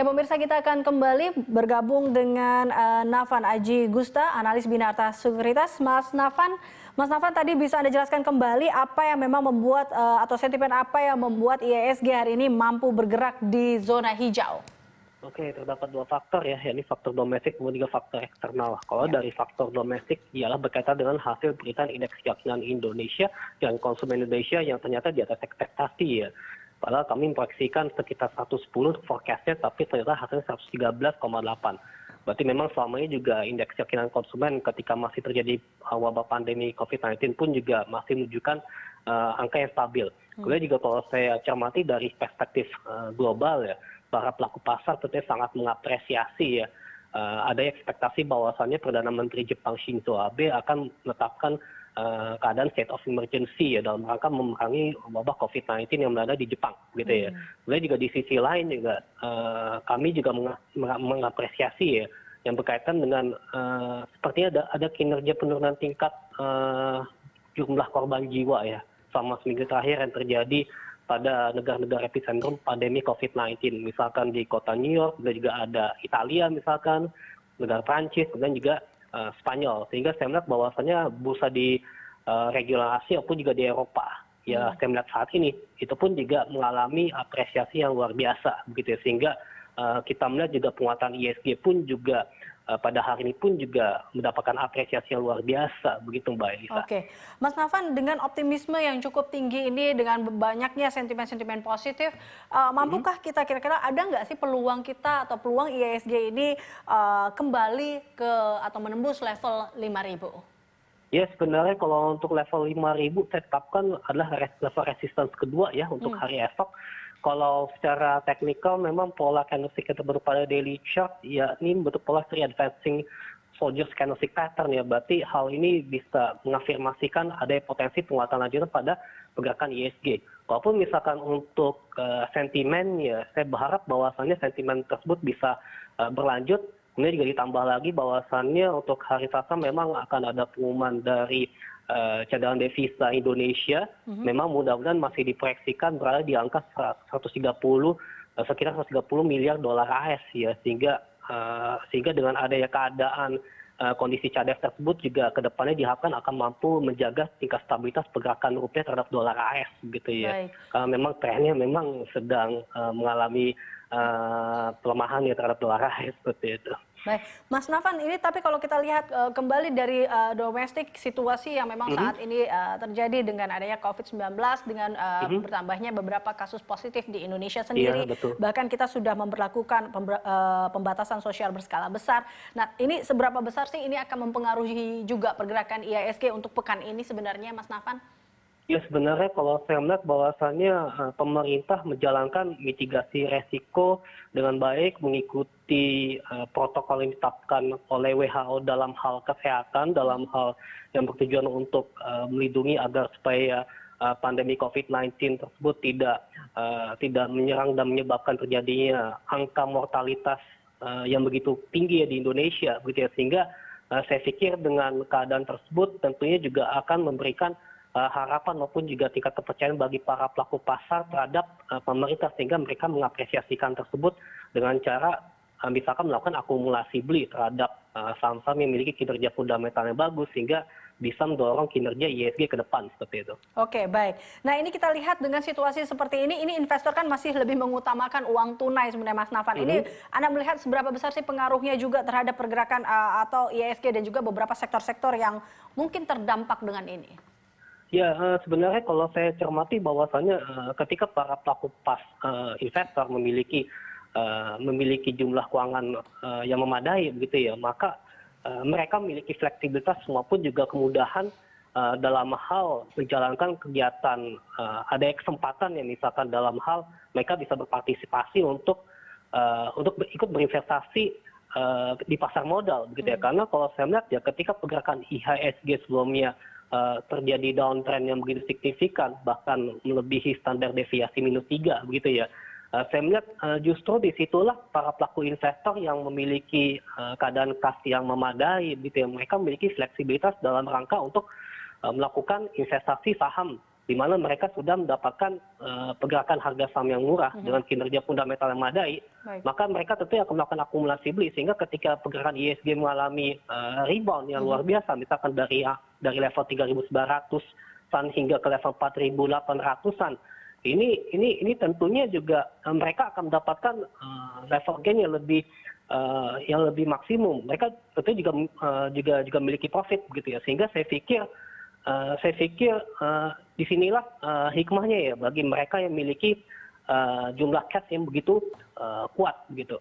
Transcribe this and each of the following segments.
Ya pemirsa, kita akan kembali bergabung dengan Nafan Aji Gusta, analis Binarta Sekuritas. Mas Nafan tadi bisa Anda jelaskan kembali apa yang memang membuat atau sentimen apa yang membuat IHSG hari ini mampu bergerak di zona hijau? Oke, terdapat dua faktor ya, yakni faktor domestik kemudian juga faktor eksternal. Kalau dari faktor domestik ialah berkaitan dengan hasil beritaan indeks keyakinan Indonesia dan konsumen Indonesia yang ternyata di atas ekspektasi ya. Padahal kami memproyeksikan sekitar 110 forecastnya, tapi ternyata hasilnya 113,8. Berarti memang selama ini juga indeks keyakinan konsumen ketika masih terjadi wabah pandemi COVID-19 pun juga masih menunjukkan angka yang stabil. Kemudian juga kalau saya cermati dari perspektif global ya, para pelaku pasar tentunya sangat mengapresiasi ya. Ada ekspektasi bahwasannya Perdana Menteri Jepang Shinzo Abe akan menetapkan keadaan state of emergency ya dalam rangka memerangi wabah COVID-19 yang melanda di Jepang gitu ya. Kemudian juga di sisi lain juga kami juga mengapresiasi ya yang berkaitan dengan sepertinya ada kinerja penurunan tingkat jumlah korban jiwa ya selama seminggu terakhir yang terjadi pada negara-negara epicentrum pandemi COVID-19, misalkan di kota New York, dan juga ada Italia misalkan, negara Prancis, dan juga Spanyol. Sehingga saya melihat bahwasannya bursa di regional Asia maupun juga di Eropa, ya saya melihat saat ini, itu pun juga mengalami apresiasi yang luar biasa, begitu ya. Sehingga kita melihat juga penguatan IHSG pun juga pada hari ini pun juga mendapatkan apresiasi yang luar biasa, begitu Mbak Elisa. Oke, Mas Nafan, dengan optimisme yang cukup tinggi ini, dengan banyaknya sentimen-sentimen positif, mampukah kita kira-kira ada nggak sih peluang kita atau peluang IHSG ini kembali ke atau menembus level 5.000? Ya sebenarnya kalau untuk level 5.000 saya tetapkan adalah level resistance kedua ya untuk hari esok. Kalau secara teknikal memang pola candlestick yang terbentuk pada daily chart ya ini bentuk pola three advancing soldiers candlestick pattern ya. Berarti hal ini bisa mengafirmasikan ada potensi penguatan lanjutan pada pergerakan IHSG. Walaupun misalkan untuk sentimen ya saya berharap bahwasannya sentimen tersebut bisa berlanjut. Kemudian juga ditambah lagi bahwasannya untuk hari Selasa memang akan ada pengumuman dari cadangan devisa Indonesia. Memang mudah-mudahan masih diproyeksikan berada di angka 130 sekitar 130 miliar dolar AS ya, sehingga dengan adanya keadaan kondisi cadef tersebut juga kedepannya diharapkan akan mampu menjaga tingkat stabilitas pergerakan rupiah terhadap dolar AS gitu ya. Karena memang trennya memang sedang mengalami pelemahan ya terhadap dolar AS seperti itu. Baik, Mas Nafan, ini tapi kalau kita lihat kembali dari domestik situasi yang memang saat ini terjadi dengan adanya COVID-19, dengan bertambahnya beberapa kasus positif di Indonesia sendiri, bahkan kita sudah memperlakukan pembatasan sosial berskala besar. Nah, ini seberapa besar sih ini akan mempengaruhi juga pergerakan IHSG untuk pekan ini sebenarnya, Mas Nafan? Ya sebenarnya kalau saya melihat bahwasannya pemerintah menjalankan mitigasi resiko dengan baik, mengikuti protokol yang ditetapkan oleh WHO dalam hal kesehatan, dalam hal yang bertujuan untuk melindungi agar supaya pandemi COVID-19 tersebut tidak menyerang dan menyebabkan terjadinya angka mortalitas yang begitu tinggi ya di Indonesia, begitu ya. Sehingga saya pikir dengan keadaan tersebut tentunya juga akan memberikan harapan maupun juga tingkat kepercayaan bagi para pelaku pasar terhadap pemerintah, sehingga mereka mengapresiasikan tersebut dengan cara misalkan melakukan akumulasi beli terhadap saham-saham yang memiliki kinerja fundamental yang bagus sehingga bisa mendorong kinerja IHSG ke depan seperti itu. Oke, baik. Nah, ini kita lihat dengan situasi seperti ini investor kan masih lebih mengutamakan uang tunai sebenarnya, Mas Nafan. Ini Anda melihat seberapa besar sih pengaruhnya juga terhadap pergerakan atau IHSG dan juga beberapa sektor-sektor yang mungkin terdampak dengan ini? Ya sebenarnya kalau saya cermati bahwasannya ketika para pelaku investor memiliki jumlah keuangan yang memadai begitu ya, maka mereka memiliki fleksibilitas maupun juga kemudahan dalam hal menjalankan kegiatan. Ada kesempatan ya misalkan dalam hal mereka bisa berpartisipasi untuk ikut berinvestasi di pasar modal begitu ya. Karena kalau saya melihat ya ketika pergerakan IHSG sebelumnya terjadi downtrend yang begitu signifikan, bahkan melebihi standar deviasi -3 begitu ya. Saya melihat justru disitulah para pelaku investor yang memiliki keadaan kas yang memadai, gitu ya. Mereka memiliki fleksibilitas dalam rangka untuk melakukan investasi saham di mana mereka sudah mendapatkan pergerakan harga saham yang murah dengan kinerja fundamental yang memadai, maka mereka tentu akan melakukan akumulasi beli, sehingga ketika pergerakan ISG mengalami rebound yang luar biasa, misalkan dari level 3.900-an hingga ke level 4.800-an, ini tentunya juga mereka akan mendapatkan level gain yang lebih maksimum. Mereka tentu juga memiliki profit begitu ya, sehingga saya pikir disinilah hikmahnya ya bagi mereka yang memiliki jumlah cash yang begitu kuat gitu.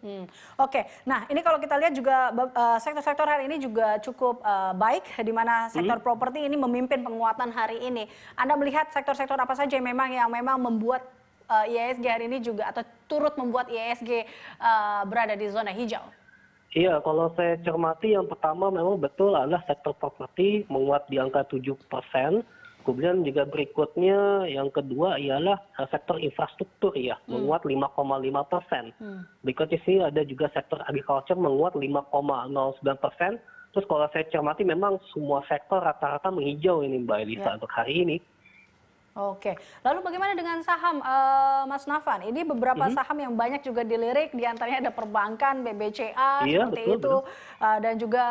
Oke, nah ini kalau kita lihat juga sektor-sektor hari ini juga cukup baik, di mana sektor properti ini memimpin penguatan hari ini. Anda melihat sektor-sektor apa saja yang memang membuat IHSG hari ini juga atau turut membuat IHSG berada di zona hijau? Iya, kalau saya cermati yang pertama memang betul adalah sektor properti menguat di angka 7%. Kemudian juga berikutnya yang kedua ialah sektor infrastruktur ya, menguat 5,5%. Berikutnya sih ada juga sektor agriculture menguat 5,09%. Terus kalau saya cermati memang semua sektor rata-rata menghijau ini Mbak Elisa untuk hari ini. Oke, lalu bagaimana dengan saham, Mas Nafan? Ini beberapa saham yang banyak juga dilirik, diantaranya ada perbankan, BBCA, seperti itu, dan juga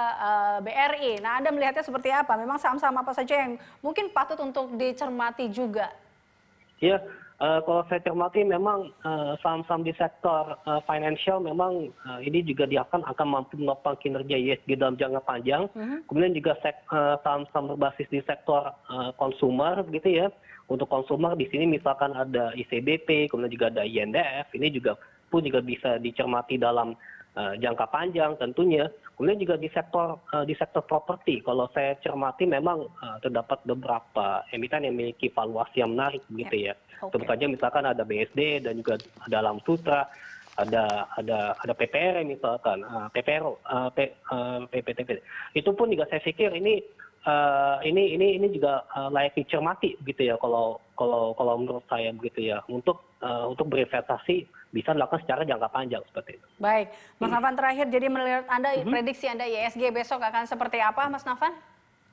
BRI. Nah, Anda melihatnya seperti apa? Memang saham-saham apa saja yang mungkin patut untuk dicermati juga? Iya, kalau saya cermati memang saham-saham di sektor financial memang ini juga akan mampu menopang kinerja IHSG dalam jangka panjang. Kemudian juga saham-saham berbasis di sektor konsumer gitu ya. Untuk konsumer di sini misalkan ada ICBP, kemudian juga ada INDF, ini juga bisa dicermati dalam jangka panjang tentunya. Kemudian juga di sektor properti, kalau saya cermati memang terdapat beberapa emiten yang memiliki valuasi yang menarik begitu ya. Tentu saja misalkan ada BSD dan juga ada Alam Sutra, ada PPR misalkan, PPTP. Itu pun juga saya pikir ini juga layak dicermati gitu ya kalau menurut saya begitu ya, untuk berinvestasi bisa dilakukan secara jangka panjang seperti itu. Baik, Mas Nafan, terakhir, jadi menurut Anda prediksi Anda IHSG besok akan seperti apa, Mas Nafan?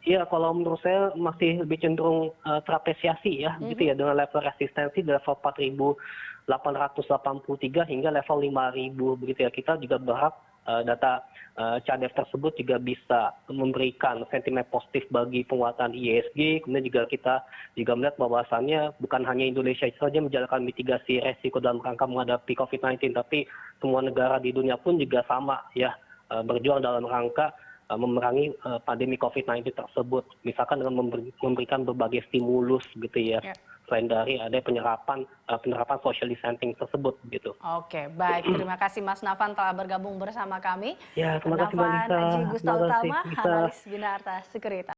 Iya, kalau menurut saya masih lebih cenderung terapresiasi ya, gitu ya, dengan level resistensi di level 4.883 hingga level 5.000 begitu ya. Kita juga berharap data CADEF tersebut juga bisa memberikan sentimen positif bagi penguatan IHSG. Kemudian juga kita juga melihat bahwasannya bukan hanya Indonesia saja menjalankan mitigasi resiko dalam rangka menghadapi COVID-19, tapi semua negara di dunia pun juga sama ya, berjuang dalam rangka memerangi pandemi COVID-19 tersebut. Misalkan dengan memberikan berbagai stimulus gitu ya. Selain dari ada penerapan social distancing tersebut gitu. Oke, baik. Terima kasih Mas Nafan telah bergabung bersama kami. Ya, terima kasih Mbak Lisa. Nafan Aji Gustau Utama, analis Binarta Sekuritas.